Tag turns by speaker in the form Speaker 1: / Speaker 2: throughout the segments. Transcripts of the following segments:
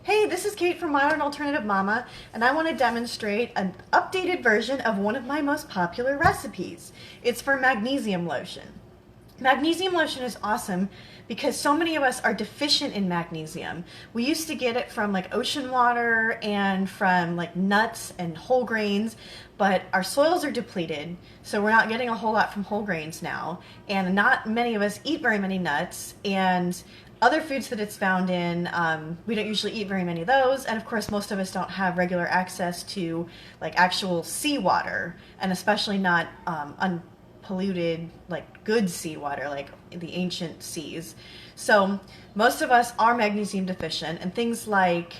Speaker 1: Hey, this is Kate from Modern Alternative Mama, and I want to demonstrate an updated version of one of my most popular recipes. It's for magnesium lotion. Magnesium lotion is awesome because so many of us are deficient in magnesium. We used to get it from like ocean water and from like nuts and whole grains, but our soils are depleted, so we're not getting a whole lot from whole grains now, and not many of us eat very many nuts, and other foods that it's found in, we don't usually eat very many of those, and of course most of us don't have regular access to like actual seawater, and especially not unpolluted, like good seawater, like the ancient seas. So most of us are magnesium deficient, and things like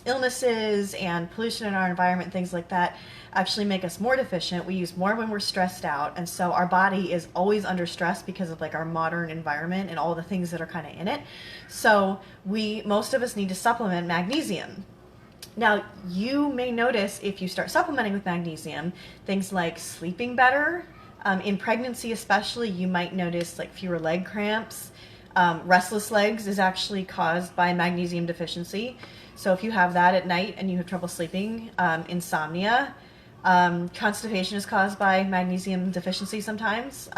Speaker 1: illnesses and pollution in our environment, things like that, actually make us more deficient. We use more when we're stressed out, and so our body is always under stress because of like our modern environment and all the things that are kind of in it. So most of us need to supplement magnesium. Now, you may notice if you start supplementing with magnesium, things like sleeping better. In pregnancy especially, you might notice like fewer leg cramps. Restless legs is actually caused by magnesium deficiency. So if you have that at night and you have trouble sleeping, insomnia, constipation is caused by magnesium deficiency sometimes.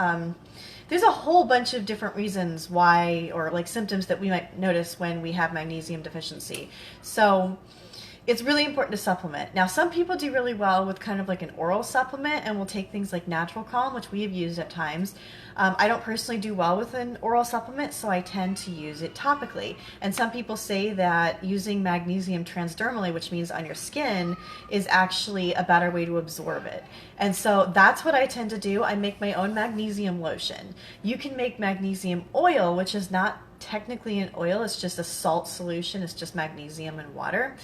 Speaker 1: There's a whole bunch of different reasons why, or like symptoms that we might notice when we have magnesium deficiency. So it's really important to supplement. Now, some people do really well with kind of like an oral supplement and will take things like Natural Calm, which we have used at times. I don't personally do well with an oral supplement, so I tend to use it topically. And some people say that using magnesium transdermally, which means on your skin, is actually a better way to absorb it. And so that's what I tend to do. I make my own magnesium lotion. You can make magnesium oil, which is not technically an oil, it's just a salt solution, it's just magnesium and water.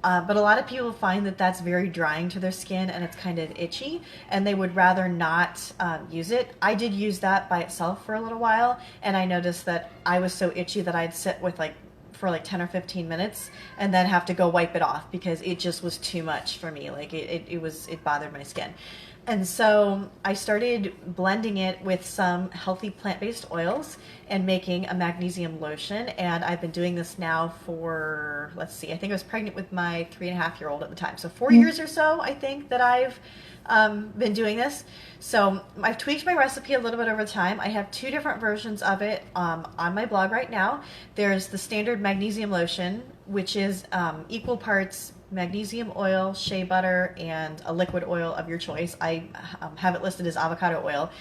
Speaker 1: But a lot of people find that that's very drying to their skin and it's kind of itchy, and they would rather not use it. I did use that by itself for a little while, and I noticed that I was so itchy that I'd sit with for 10 or 15 minutes and then have to go wipe it off because it just was too much for me. Like it bothered my skin. And so I started blending it with some healthy plant-based oils and making a magnesium lotion. And I've been doing this now for, let's see, I think I was pregnant with my 3.5-year-old at the time. So 4 years or so, I think, that I've been doing this. So I've tweaked my recipe a little bit over time. I have two different versions of it on my blog right now. There's the standard magnesium lotion, which is equal parts magnesium oil, shea butter, and a liquid oil of your choice. I have it listed as avocado oil.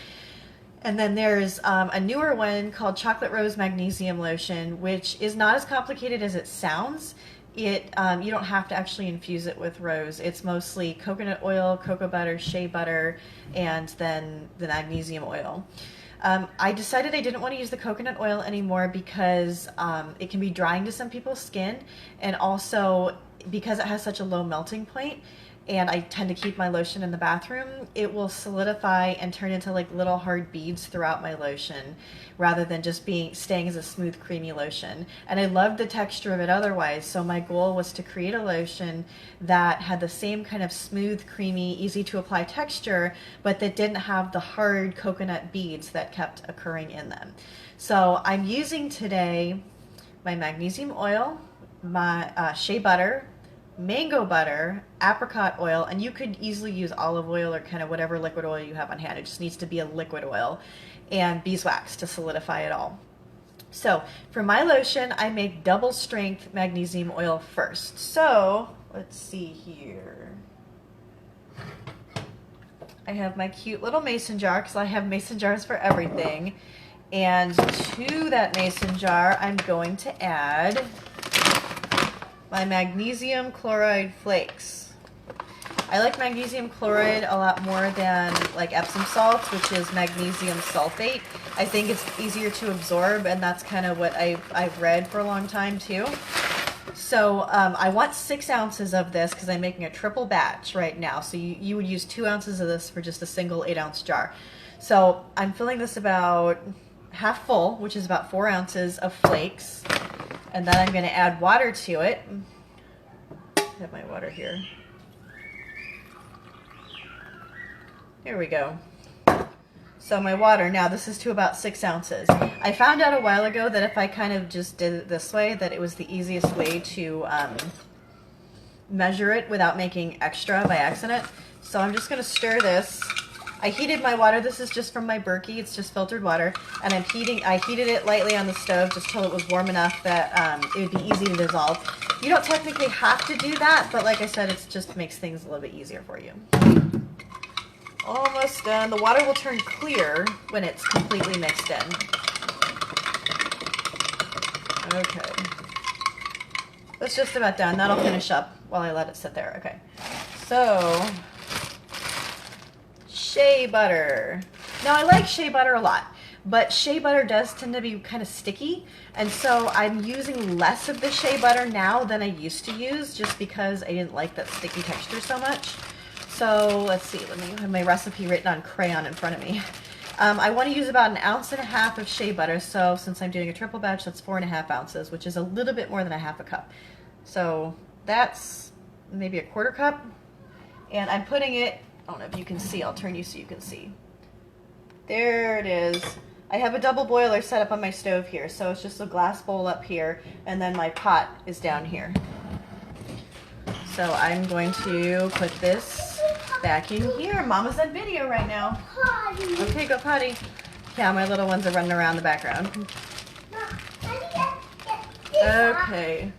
Speaker 1: And then there's a newer one called Chocolate Rose Magnesium Lotion, which is not as complicated as it sounds. You don't have to actually infuse it with rose. It's mostly coconut oil, cocoa butter, shea butter, and then the magnesium oil. I decided I didn't want to use the coconut oil anymore because it can be drying to some people's skin, and also because it has such a low melting point, and I tend to keep my lotion in the bathroom, it will solidify and turn into like little hard beads throughout my lotion rather than just staying as a smooth, creamy lotion. And I love the texture of it otherwise, so my goal was to create a lotion that had the same kind of smooth, creamy, easy to apply texture, but that didn't have the hard coconut beads that kept occurring in them. So I'm using today my magnesium oil, my shea butter, mango butter, apricot oil, and you could easily use olive oil or kind of whatever liquid oil you have on hand. It just needs to be a liquid oil, and beeswax to solidify it all. So for my lotion, I make double strength magnesium oil first. So let's see here. I have my cute little mason jar because I have mason jars for everything. And to that mason jar, I'm going to add my magnesium chloride flakes. I like magnesium chloride a lot more than like Epsom salts, which is magnesium sulfate. I think it's easier to absorb, and that's kind of what I've read for a long time too. So I want 6 ounces of this because I'm making a triple batch right now. So you would use 2 ounces of this for just a single 8-ounce jar. So I'm filling this about half full, which is about 4 ounces of flakes. And then I'm going to add water to it. I have my water here. Here we go. So my water, now this is to about 6 ounces. I found out a while ago that if I kind of just did it this way, that it was the easiest way to measure it without making extra by accident. So I'm just gonna stir this. I heated my water. This is just from my Berkey. It's just filtered water. And I heated it lightly on the stove just till it was warm enough that it would be easy to dissolve. You don't technically have to do that, but like I said, it just makes things a little bit easier for you. Almost done. The water will turn clear when it's completely mixed in. Okay. That's just about done. That'll finish up while I let it sit there. Okay. So, shea butter. Now I like shea butter a lot, but shea butter does tend to be kind of sticky, and so I'm using less of the shea butter now than I used to use, just because I didn't like that sticky texture so much. So let's see, let me have my recipe written on crayon in front of me. I want to use about 1.5 ounces of shea butter, so since I'm doing a triple batch, that's 4.5 ounces, which is a little bit more than 1/2 cup. So that's maybe 1/4 cup, and I'm putting it, I don't know if you can see, I'll turn you so you can see. There it is. I have a double boiler set up on my stove here, so it's just a glass bowl up here, and then my pot is down here. So I'm going to put this back in here. Mama's on video right now. Potty. Okay, go potty. Yeah, my little ones are running around the background. Okay.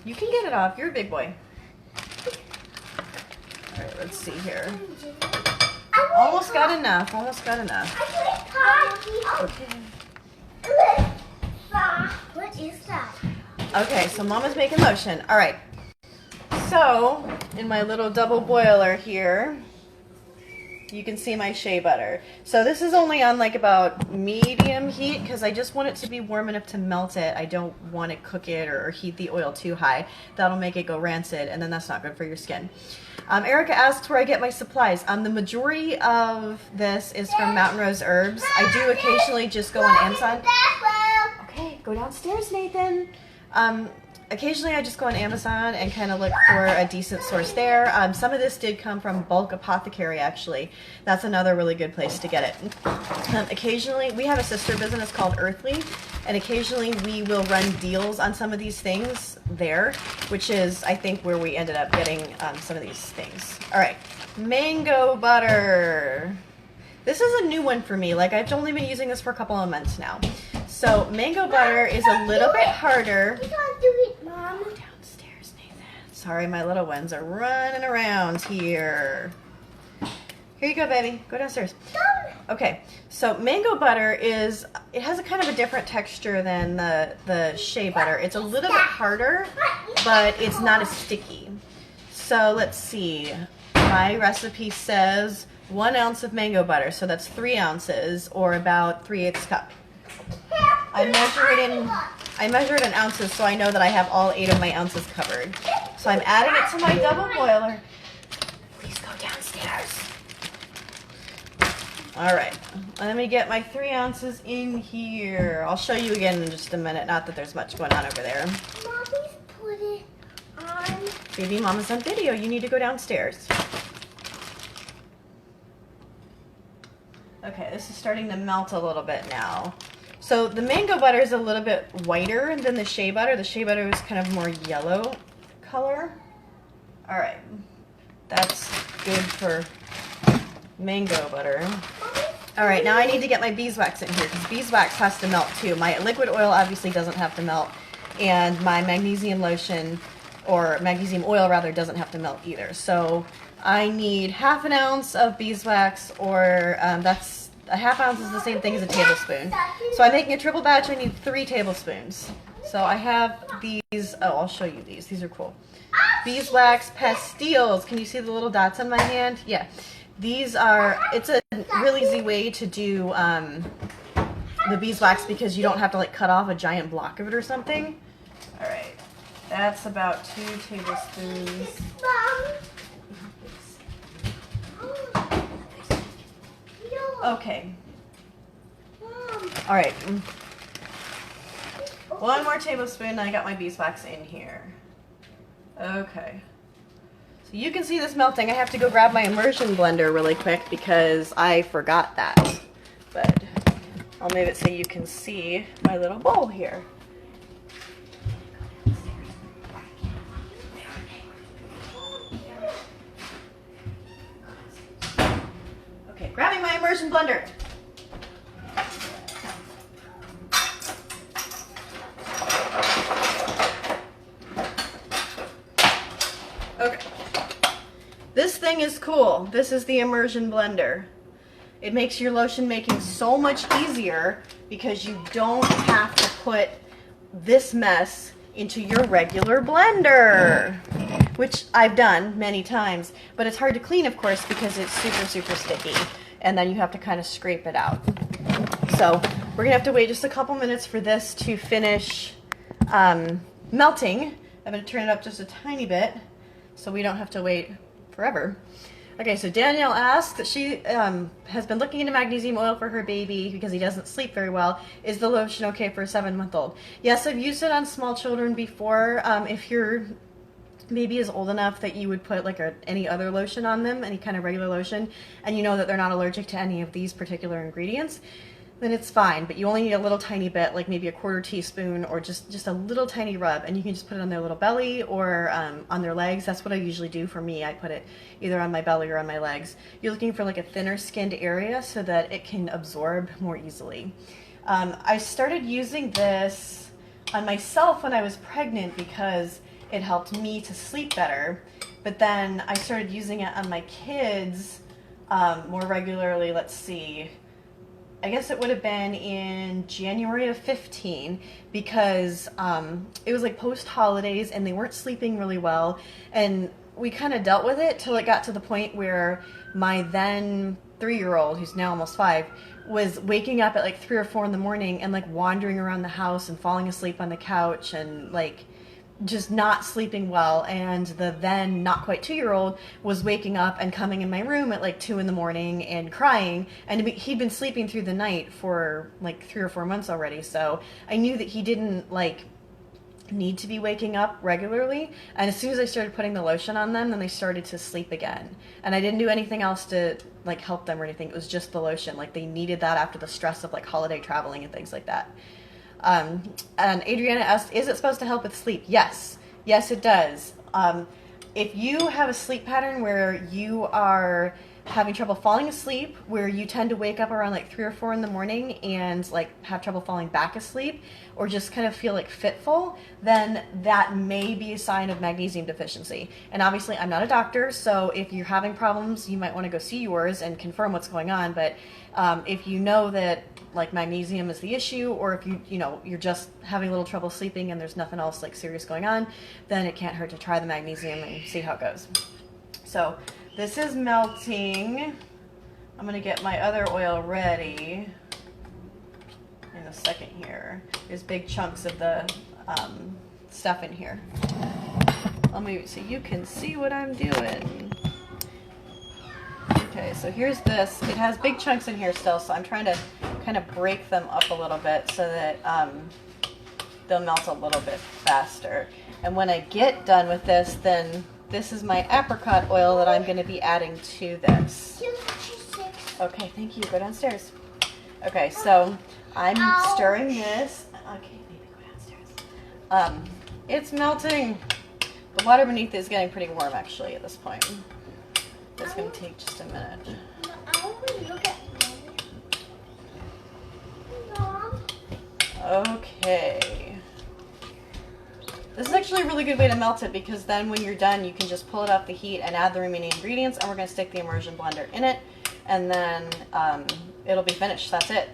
Speaker 1: You can get it off. You're a big boy. All right, let's see here. Almost got enough. Almost got enough. Okay.
Speaker 2: What is that?
Speaker 1: Okay, so Mama's making lotion. All right. So, in my little double boiler here, you can see my shea butter. So this is only on like about medium heat because I just want it to be warm enough to melt it. I don't want to cook it or heat the oil too high. That'll make it go rancid, and then that's not good for your skin. Erica asks where I get my supplies. The majority of this is from Mountain Rose Herbs. I do occasionally just go on Amazon. Okay, go downstairs, Nathan. Occasionally I just go on Amazon and kind of look for a decent source there. Some of this did come from Bulk Apothecary, actually. That's another really good place to get it. Occasionally, we have a sister business called Earthly, and occasionally we will run deals on some of these things there, which is, I think, where we ended up getting some of these things. All right, mango butter. This is a new one for me. Like, I've only been using this for a couple of months now. So mango butter is a little bit harder.
Speaker 2: You can't do it, Mom.
Speaker 1: Downstairs, Nathan. Sorry, my little ones are running around here. Here you go, baby. Go downstairs. Okay, so mango butter is, it has a kind of a different texture than the shea butter. It's a little bit harder, but it's not as sticky. So let's see. My recipe says 1 ounce of mango butter, so that's 3 ounces, or about 3/8 cup. I measure it in ounces, so I know that I have all 8 of my ounces covered. So I'm adding it to my double boiler. Please go downstairs. All right, let me get my 3 ounces in here. I'll show you again in just a minute. Not that there's much going on over there.
Speaker 2: Mommy's put it on.
Speaker 1: Baby, Mama's on video. You need to go downstairs. Okay, this is starting to melt a little bit now. So the mango butter is a little bit whiter than the shea butter. The shea butter is kind of more yellow color. All right, that's good for mango butter. All right, now I need to get my beeswax in here because beeswax has to melt too. My liquid oil obviously doesn't have to melt, and my magnesium lotion, or magnesium oil rather, doesn't have to melt either. So I need 1/2 ounce of beeswax, or that's a 1/2 ounce is the same thing as a tablespoon. So I'm making a triple batch. I need 3 tablespoons. So I have these. Oh, I'll show you these. These are cool. Beeswax pastilles. Can you see the little dots on my hand? Yeah. These are, it's a really easy way to do the beeswax because you don't have to like cut off a giant block of it or something. All right. That's about 2 tablespoons. Okay. All right. 1 more tablespoon, and I got my beeswax in here. Okay. So You can see this melting. I have to go grab my immersion blender really quick because I forgot that. But I'll move it so you can see my little bowl here. Okay, grabbing my immersion blender. Okay. This thing is cool. This is the immersion blender. It makes your lotion making so much easier because you don't have to put this mess into your regular blender, which I've done many times, but it's hard to clean, of course, because it's super, super sticky, and then you have to kind of scrape it out. So we're gonna have to wait just a couple minutes for this to finish melting. I'm gonna turn it up just a tiny bit so we don't have to wait forever. Okay, so Danielle asked that she has been looking into magnesium oil for her baby because he doesn't sleep very well. Is the lotion okay for a 7-month-old? Yes, I've used it on small children before. If your baby is old enough that you would put like any other lotion on them, any kind of regular lotion, and you know that they're not allergic to any of these particular ingredients, then it's fine. But you only need a little tiny bit, like maybe a 1/4 teaspoon or just a little tiny rub, and you can just put it on their little belly or on their legs. That's what I usually do. For me, I put it either on my belly or on my legs. You're looking for like a thinner skinned area so that it can absorb more easily. I started using this on myself when I was pregnant because it helped me to sleep better, but then I started using it on my kids more regularly. Let's see, I guess it would have been in January of 15 because it was like post-holidays and they weren't sleeping really well, and we kind of dealt with it till it got to the point where my then 3-year-old, who's now almost 5, was waking up at like 3 or 4 in the morning and like wandering around the house and falling asleep on the couch and like just not sleeping well. And the then not quite 2-year-old was waking up and coming in my room at like 2 in the morning and crying, and he'd been sleeping through the night for like 3 or 4 months already, so I knew that he didn't like need to be waking up regularly. And as soon as I started putting the lotion on them, then they started to sleep again, and I didn't do anything else to like help them or anything. It was just the lotion. Like they needed that after the stress of like holiday traveling and things like that. And Adriana asked, is it supposed to help with sleep? Yes. Yes, it does. If you have a sleep pattern where you are having trouble falling asleep, where you tend to wake up around like 3 or 4 in the morning and like have trouble falling back asleep, or just kind of feel like fitful, then that may be a sign of magnesium deficiency. And obviously I'm not a doctor, so if you're having problems, you might want to go see yours and confirm what's going on. But if you know that like magnesium is the issue, or if you're just having a little trouble sleeping and there's nothing else like serious going on, then it can't hurt to try the magnesium and see how it goes. So this is melting. I'm gonna get my other oil ready in a second here. There's big chunks of the stuff in here. I'll move it so you can see what I'm doing. Okay, so here's this. It has big chunks in here still, so I'm trying to kind of break them up a little bit so that they'll melt a little bit faster. And when I get done with this, then this is my apricot oil that I'm going to be adding to this. Okay, thank you. Go downstairs. Okay, so I'm stirring this. Okay, baby, go downstairs. It's melting. The water beneath it is getting pretty warm, actually, at this point. It's going to take just a minute.
Speaker 2: I want to look at Mom.
Speaker 1: Okay. This is actually a really good way to melt it, because then when you're done, you can just pull it off the heat and add the remaining ingredients, and we're going to stick the immersion blender in it, and then it'll be finished. That's it.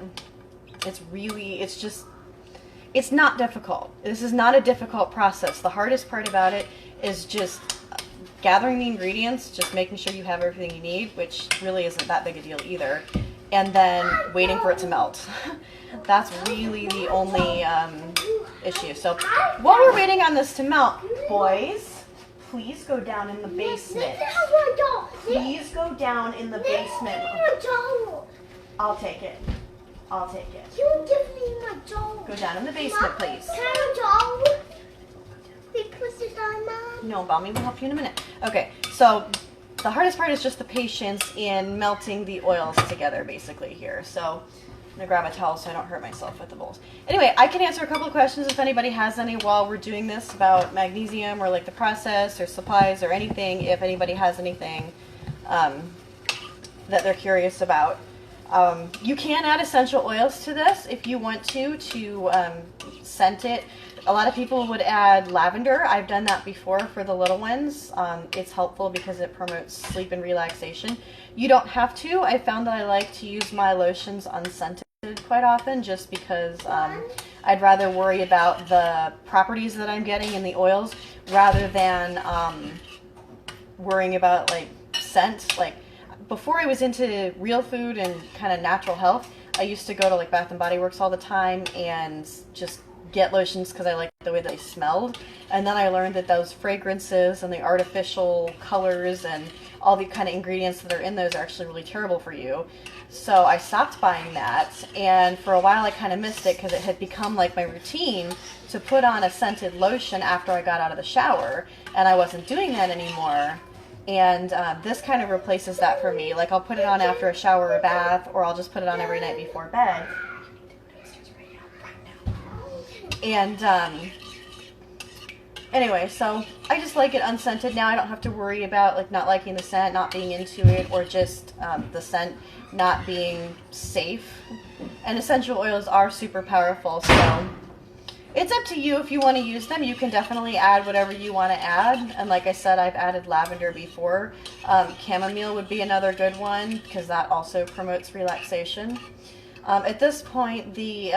Speaker 1: It's not difficult. This is not a difficult process. The hardest part about it is just gathering the ingredients, just making sure you have everything you need, which really isn't that big a deal either, and then waiting for it to melt. That's really the only issue. So while we're waiting on this to melt, boys, please go down in the basement. Please go down in the basement. I'll take it. I'll take it.
Speaker 2: You give me my doll.
Speaker 1: Go down in the basement, please.
Speaker 2: Can I doll? We put it on, Mom.
Speaker 1: No, Mommy will help you in a minute. Okay, So the hardest part is just the patience in melting the oils together basically here. So I'm gonna grab a towel so I don't hurt myself with the bowls. Anyway, I can answer a couple of questions if anybody has any while we're doing this about magnesium or like the process or supplies or anything, if anybody has anything that they're curious about. You can add essential oils to this if you want to scent it. A lot of people would add lavender. I've done that before for the little ones. It's helpful because it promotes sleep and relaxation. You don't have to. I found that I like to use my lotions unscented quite often just because I'd rather worry about the properties that I'm getting in the oils rather than worrying about like scent. Like before I was into real food and kind of natural health, I used to go to like Bath and Body Works all the time and just get lotions because I liked the way they smelled. And then I learned that those fragrances and the artificial colors and all the kind of ingredients that are in those are actually really terrible for you. So I stopped buying that, and for a while I kind of missed it because it had become like my routine to put on a scented lotion after I got out of the shower, and I wasn't doing that anymore. And this kind of replaces that for me. Like I'll put it on after a shower or a bath, or I'll just put it on every night before bed. And anyway, so I just like it unscented now. I don't have to worry about like not liking the scent, not being into it, or just the scent not being safe. And essential oils are super powerful, so it's up to you if you want to use them. You can definitely add whatever you want to add. And like I said, I've added lavender before. Chamomile would be another good one because that also promotes relaxation. At this point, the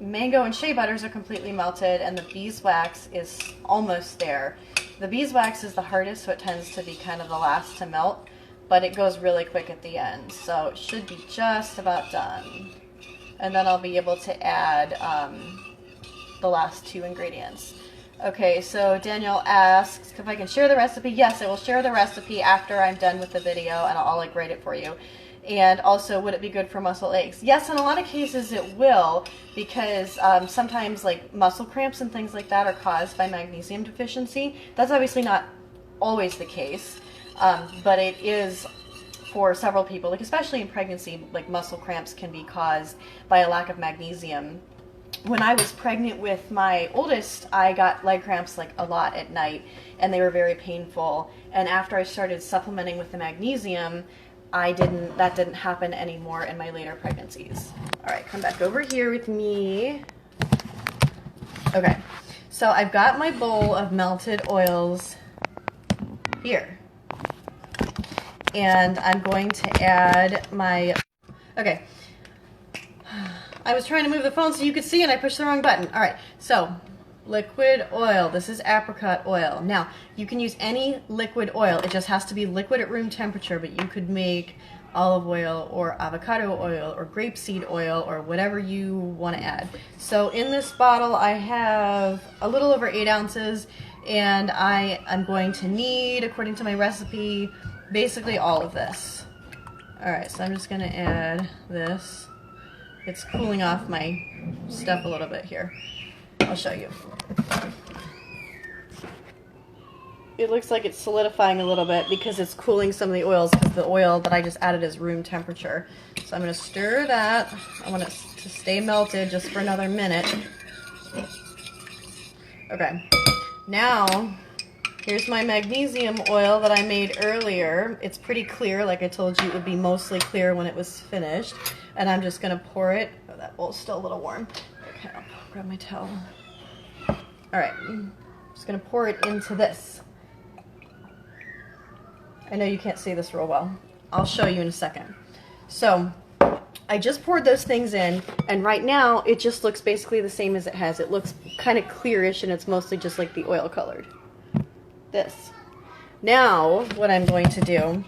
Speaker 1: mango and shea butters are completely melted and the beeswax is almost there. The beeswax is the hardest, so it tends to be kind of the last to melt, but it goes really quick at the end, so it should be just about done. And then I'll be able to add the last two ingredients. Okay, so Danielle asks if I can share the recipe. Yes, I will share the recipe after I'm done with the video, and I'll like write it for you. And also, would it be good for muscle aches? Yes, in a lot of cases it will, because sometimes like muscle cramps and things like that are caused by magnesium deficiency. That's obviously not always the case, but it is for several people, like especially in pregnancy, like muscle cramps can be caused by a lack of magnesium. When I was pregnant with my oldest, I got leg cramps like a lot at night, and they were very painful. And after I started supplementing with the magnesium, that didn't happen anymore in my later pregnancies. All right, come back over here with me. Okay, so I've got my bowl of melted oils here. And I'm going to add my, okay. I was trying to move the phone so you could see and I pushed the wrong button. All right, so liquid oil. This is apricot oil. Now, you can use any liquid oil. It just has to be liquid at room temperature, but you could make olive oil or avocado oil or grapeseed oil or whatever you want to add. So in this bottle, I have a little over 8 ounces, and I am going to need, according to my recipe, basically all of this. All right, so I'm just going to add this. It's cooling off my stuff a little bit here. I'll show you. It looks like it's solidifying a little bit because it's cooling some of the oils, because the oil that I just added is room temperature. So I'm going to stir that. I want it to stay melted just for another minute. Okay. Now, here's my magnesium oil that I made earlier. It's pretty clear. Like I told you, it would be mostly clear when it was finished. And I'm just going to pour it. Oh, that bowl's still a little warm. Okay, I'll grab my towel. All right, I'm just going to pour it into this. I know you can't see this real well. I'll show you in a second. So I just poured those things in, and right now it just looks basically the same as it has. It looks kind of clearish, and it's mostly just like the oil colored. This. Now what I'm going to do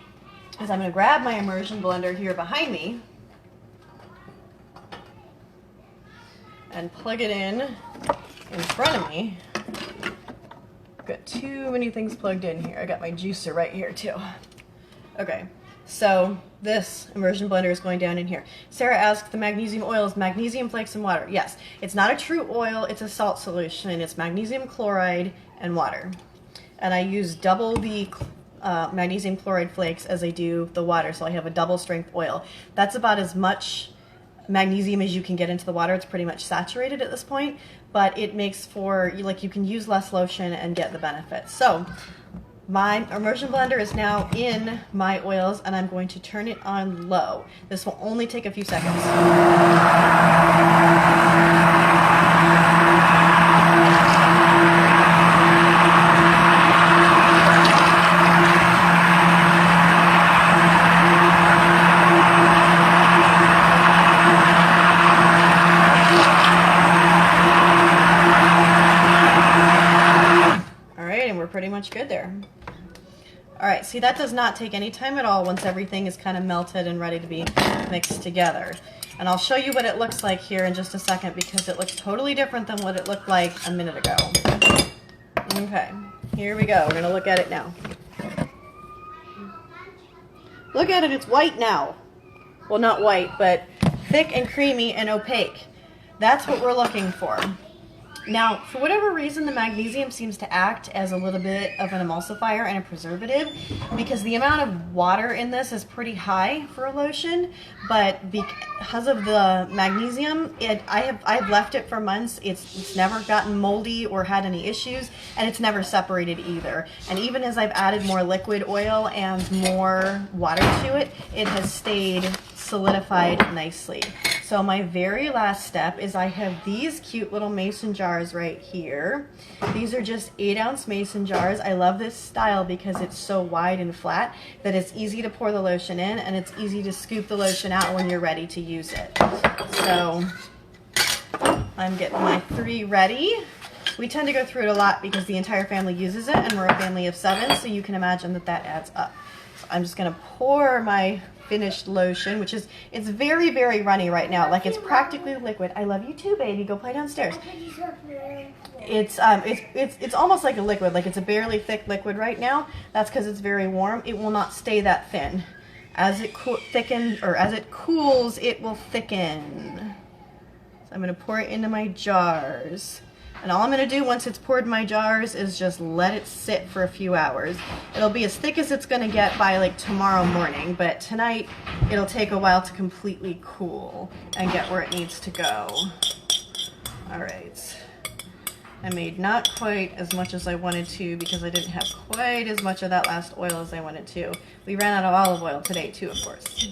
Speaker 1: is I'm going to grab my immersion blender here behind me and plug it in front of me. I've got too many things plugged in here. I got my juicer right here too. Okay, so this immersion blender is going down in here. Sarah asked, the magnesium oil is magnesium flakes and water. Yes, it's not a true oil, it's a salt solution, and it's magnesium chloride and water. and I use double the magnesium chloride flakes as I do the water, so I have a double strength oil. That's about as much magnesium as you can get into the water. It's pretty much saturated at this point, but it makes for, like, you can use less lotion and get the benefits. So my immersion blender is now in my oils, and I'm going to turn it on low. This will only take a few seconds. Pretty much good there. All right, see, that does not take any time at all once everything is kind of melted and ready to be mixed together. And I'll show you what it looks like here in just a second, because it looks totally different than what it looked like a minute ago. Okay, here we go. We're gonna look at it now. Look at it, it's white now. Well, not white, but thick and creamy and opaque. That's what we're looking for. Now, for whatever reason, the magnesium seems to act as a little bit of an emulsifier and a preservative, because the amount of water in this is pretty high for a lotion, but because of the magnesium, I've left it for months. It's never gotten moldy or had any issues, and it's never separated either. And even as I've added more liquid oil and more water to it, it has stayed solidified nicely. So my very last step is I have these cute little mason jars right here. These are just 8-ounce mason jars. I love this style because it's so wide and flat that it's easy to pour the lotion in, and it's easy to scoop the lotion out when you're ready to use it. So I'm getting my 3 ready. We tend to go through it a lot because the entire family uses it, and we're a family of 7, so you can imagine that that adds up. So I'm just gonna pour my finished lotion, which is, it's very, very runny right now. Like, it's practically liquid. I love you too, baby. Go play downstairs. It's almost like a liquid. Like, it's a barely thick liquid right now. That's because it's very warm. It will not stay that thin. As it as it cools, it will thicken. So I'm going to pour it into my jars. And all I'm going to do once it's poured in my jars is just let it sit for a few hours. It'll be as thick as it's going to get by like tomorrow morning, but tonight it'll take a while to completely cool and get where it needs to go. All right. I made not quite as much as I wanted to because I didn't have quite as much of that last oil as I wanted to. We ran out of olive oil today too, of course.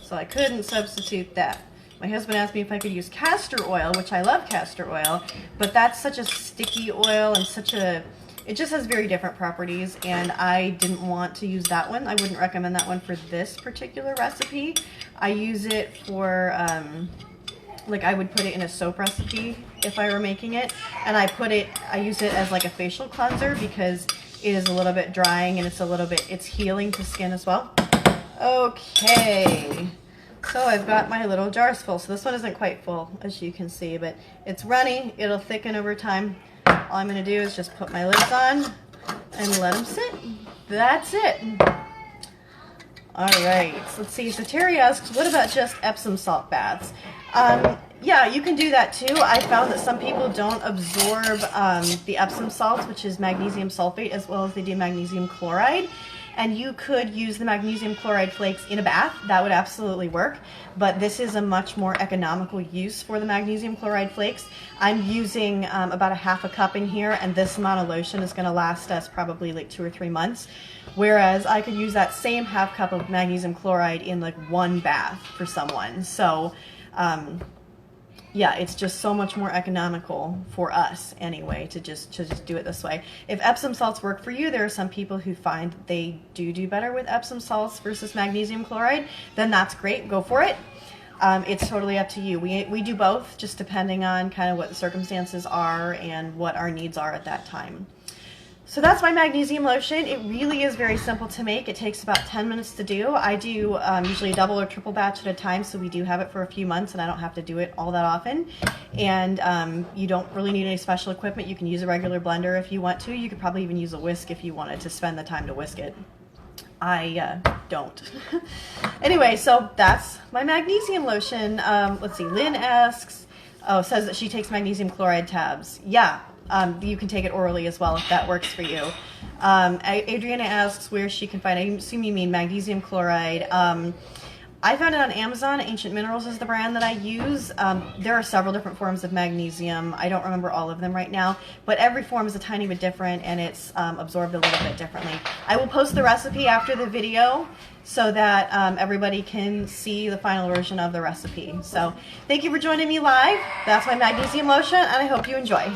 Speaker 1: So I couldn't substitute that. My husband asked me if I could use castor oil, which I love castor oil, but that's such a sticky oil and it just has very different properties, and I didn't want to use that one. I wouldn't recommend that one for this particular recipe. I use it for, like, I would put it in a soap recipe if I were making it, and I use it as like a facial cleanser because it is a little bit drying and it's healing to skin as well. Okay. So I've got my little jars full. So this one isn't quite full, as you can see, but it's runny. It'll thicken over time. All I'm going to do is just put my lids on and let them sit. That's it. All right. So let's see. So Terry asks, what about just Epsom salt baths? Yeah, you can do that too. I found that some people don't absorb the Epsom salts, which is magnesium sulfate, as well as they do magnesium chloride. And you could use the magnesium chloride flakes in a bath. That would absolutely work. But this is a much more economical use for the magnesium chloride flakes. I'm using about 1/2 cup in here, and this amount of lotion is going to last us probably like 2 or 3 months. Whereas I could use that same 1/2 cup of magnesium chloride in like 1 bath for someone. So yeah, it's just so much more economical for us anyway to just do it this way. If Epsom salts work for you, there are some people who find that they do better with Epsom salts versus magnesium chloride, then that's great, go for it. It's totally up to you. We do both, just depending on kind of what the circumstances are and what our needs are at that time. So that's my magnesium lotion. It really is very simple to make. It takes about 10 minutes to do. I do usually a double or triple batch at a time, so we do have it for a few months and I don't have to do it all that often. And you don't really need any special equipment. You can use a regular blender if you want to. You could probably even use a whisk if you wanted to spend the time to whisk it. I don't. Anyway, so that's my magnesium lotion. Let's see, Lynn asks, says that she takes magnesium chloride tabs. Yeah. You can take it orally as well if that works for you. Adriana asks where she can find, I assume you mean magnesium chloride. I found it on Amazon. Ancient Minerals is the brand that I use. There are several different forms of magnesium. I don't remember all of them right now, but every form is a tiny bit different, and it's absorbed a little bit differently. I will post the recipe after the video so that everybody can see the final version of the recipe. So thank you for joining me live. That's my magnesium lotion, and I hope you enjoy.